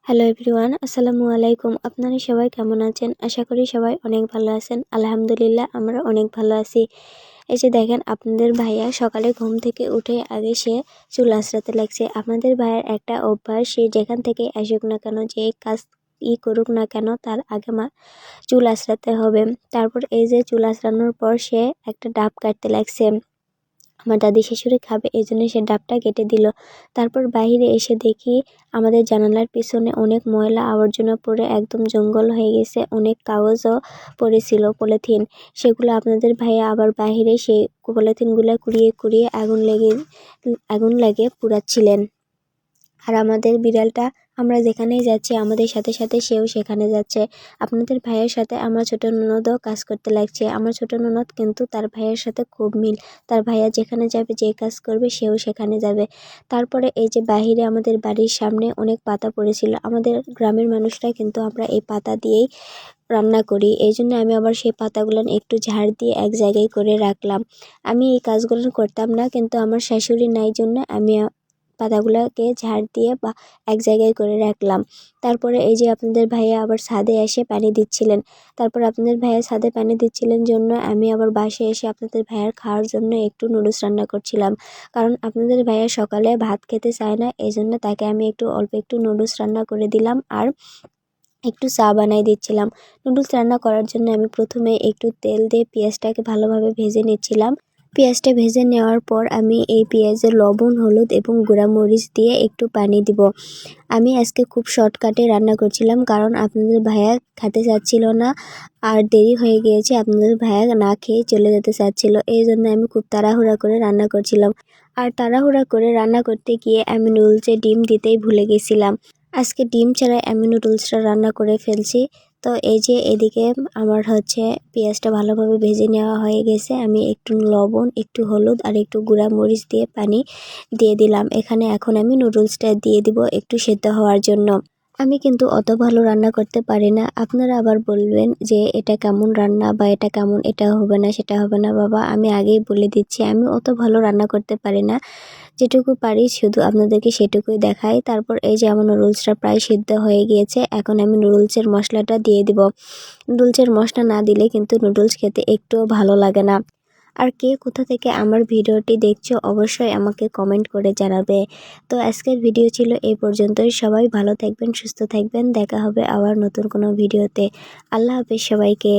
Hello everyone, আসসালামু আলাইকুম। আপনারা সবাই কেমন আছেন? আশা করি সবাই অনেক ভালো আছেন। আলহামদুলিল্লাহ আমরা অনেক ভালো আছি। এই যে দেখেন, আপনাদের ভাইয়া সকালে ঘুম থেকে উঠে আগে সে চুল আঁচড়াতে লাগছে। আপনাদের ভাইয়ের একটা অভ্যাস, সে যেখান থেকে আসুক না কেন, যে কাজ করুক না কেন, তার আগে চুল আঁচড়াতে হবে। তারপর এই যে চুল আঁচড়ানোর পর সে একটা ডাব কাটতে লাগছে। আমার দাদি শাশুড়ি খাবে, এই জন্য সে ডাবটা কেটে দিল। তারপর বাইরে এসে দেখি আমাদের জানালার পিছনে অনেক ময়লা আবর্জনা পড়ে একদম জঙ্গল হয়ে গেছে। অনেক কাগজও পড়েছিল, পলিথিন। সেগুলো আপনাদের ভাইয়া আবার বাইরে সেই পলিথিনগুলো কুড়িয়ে কুড়িয়ে আগুন লাগিয়ে পুড়াচ্ছিলেন। আর আমাদের বিড়ালটা, আমরা যেখানেই যাচ্ছি আমাদের সাথে সাথে সেও সেখানে যাচ্ছে। আপনাদের ভাইয়ের সাথে আমার ছোট ননদও কাজ করতে লাগছে। আমার ছোট ননদ কিন্তু তার ভাইয়ের সাথে খুব মিল। তার ভাইয়া যেখানে যাবে, যে কাজ করবে, সেও সেখানে যাবে। তারপরে এই যে বাহিরে আমাদের বাড়ির সামনে অনেক পাতা পড়েছিল। আমাদের গ্রামের মানুষরা কিন্তু আমরা এই পাতা দিয়েই রান্না করি। এই জন্য আমি আবার সেই পাতাগুলো একটু ঝাড় দিয়ে এক জায়গায় করে রাখলাম। আমি এই কাজগুলো করতাম না, কিন্তু আমার শাশুড়ি নাই জন্য আমি পাতাগুলোকে ঝাড় দিয়ে বা এক জায়গায় করে রাখলাম। তারপরে এই যে আপনাদের ভাইয়া আবার ছাদে এসে পানি দিচ্ছিলেন। তারপর আপনাদের ভাইয়া ছাদে পানি দিচ্ছিলেন জন্য আমি আবার বাসায় এসে আপনাদের ভাইয়ার খাওয়ার জন্য একটু নুডলস রান্না করছিলাম। কারণ আপনাদের ভাইয়া সকালে ভাত খেতে চায় না, এই জন্য তাকে আমি অল্প একটু নুডলস রান্না করে দিলাম আর একটু চা বানাই দিচ্ছিলাম। নুডলস রান্না করার জন্য আমি প্রথমে একটু তেল দিয়ে পেঁয়াজটাকে ভালোভাবে ভেজে নিচ্ছিলাম। পেঁয়াজটা ভেজে নেওয়ার পর আমি এই পেঁয়াজে লবণ, হলুদ এবং গুঁড়া মরিচ দিয়ে একটু পানি দিব। আমি আজকে খুব শর্টকাটে রান্না করছিলাম, কারণ আপনাদের ভাইয়া খেতে চাচ্ছিল না আর দেরি হয়ে গিয়েছে। আপনাদের ভাইয়া না খেয়ে চলে যেতে চাচ্ছিল, এই জন্য আমি খুব তাড়াহুড়া করে রান্না করছিলাম। আর তাড়াহুড়া করে রান্না করতে গিয়ে আমি নুডলসে ডিম দিতেই ভুলে গেছিলাম। আজকে ডিম ছাড়াই আমি নুডলসটা রান্না করে ফেলছি। তো এই যে এদিকে আমার পেঁয়াজটা ভালোভাবে ভেজে নেওয়া হয়ে গেছে। আমি একটু লবণ, একটু হলুদ আর একটু গুঁড়া মরিচ দিয়ে পানি দিয়ে দিলাম। এখন আমি নুডলসটা দিয়ে দিব একটু সেদ্ধ হওয়ার জন্য। আমি কিন্তু অত ভালো রান্না করতে পারি না। আপনারা আবার বলবেন যে এটা কেমন রান্না, বা এটা কেমন, এটা হবে না, সেটা হবে না। বাবা, আমি আগেই বলে দিচ্ছি, আমি অত ভালো রান্না করতে পারি না। যেটুকু পারি শুধু আপনাদেরকে সেটুকুই দেখাই। তারপর এই যে আমার নুডলসটা প্রায় সিদ্ধ হয়ে গিয়েছে। এখন আমি নুডলসের মশলাটা দিয়ে দিব। নুডলসের মশলা না দিলে কিন্তু নুডলস খেতে একটুও ভালো লাগে না। আর কে কোথা থেকে আমার ভিডিওটি দেখছো অবশ্যই আমাকে কমেন্ট করে জানাবে। তো আজকের ভিডিও ছিল এই পর্যন্তই। সবাই ভালো থাকবেন, সুস্থ থাকবেন। দেখা হবে আবার নতুন কোনো ভিডিওতে। আল্লাহ হাফেজ সবাইকে।